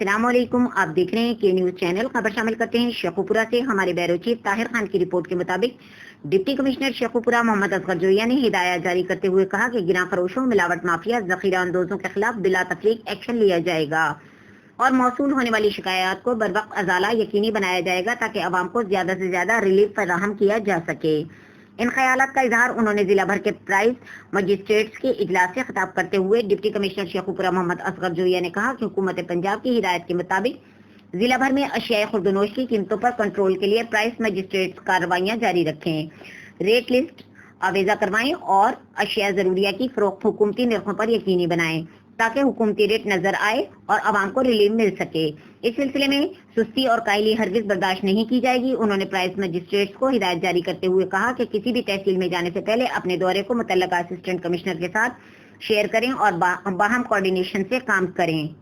अस्सलाम वालेकुम। आप देख रहे हैं के न्यूज चैनल। खबर शामिल करते हैं शेखुपुरा से। हमारे ब्यूरो चीफ ताहिर खान की रिपोर्ट के मुताबिक डिप्टी कमिश्नर शेखुपुरा मोहम्मद असगर जोया ने हिदायत जारी करते हुए कहा कि गिरा फरोशों, मिलावट माफिया, जखीरा अंदोजों के खिलाफ बिला तफरीक एक्शन लिया जाएगा और मौसूल होने वाली शिकायत को बरवक्त अजाला यकीनी बनाया जाएगा ताकि अवाम को ज्यादा से ज्यादा रिलीफ फराहम किया जा सके। इन ख्यालात का इजहार उन्होंने जिला भर के प्राइस मजिस्ट्रेट्स के इजलास से खिताब करते हुए डिप्टी कमिश्नर शेखुपुरा मोहम्मद असगर जोया ने कहा कि हुकूमत पंजाब की हिदायत के मुताबिक जिला भर में अशियाए खुर्दनोश की कीमतों पर कंट्रोल के लिए प्राइस मजिस्ट्रेट्स कार्रवाइयां जारी रखें, रेट लिस्ट आवेजा करवाएं और अशिया जरूरिया की फरोख्त हुकूमती निर्खों पर यकीनी बनाएं ताकि हुकूमती रेट नजर आए और आवाम को रिलीफ मिल सके। इस सिलसिले में सुस्ती और कायली हरगिज बर्दाश्त नहीं की जाएगी। उन्होंने प्राइस मजिस्ट्रेट्स को हिदायत जारी करते हुए कहा कि किसी भी तहसील में जाने से पहले अपने दौरे को मुतल्लका असिस्टेंट कमिश्नर के साथ शेयर करें और बाहम कोऑर्डिनेशन से काम करें।